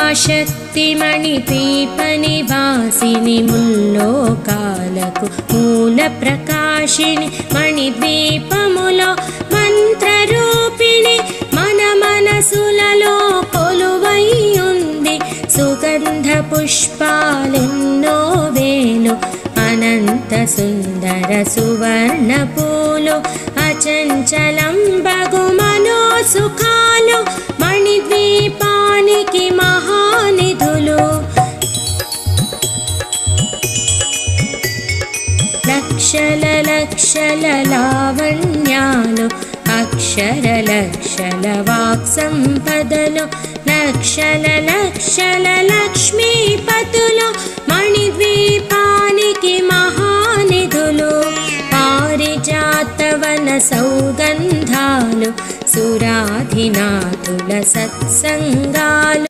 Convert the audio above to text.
महाशक्तिमणिद्वीपनिवासिनि मुल्लोकाలకు मूल प्रकाशिनि मणिद्वीपमुलो మంత్రరూపిణి మన మనసులలో కొలువై ఉంది సుగంధ పుష్పాలెన్నో వేలు అనంత సుందర సువర్ణ పూలు అచంచలం బగు మనో సుఖాలు మణిద్వీపానికి మహానిధులు లక్షల లక్షల లావణ్యాలు అక్షర లక్షల వాక్ సంపదలు లక్షల లక్షల లక్ష్మీపతులు మణిద్వీపానికి మహానిధులు పారిజాతవన సౌగంధాలు సురాధినాథుల సత్సంగాలు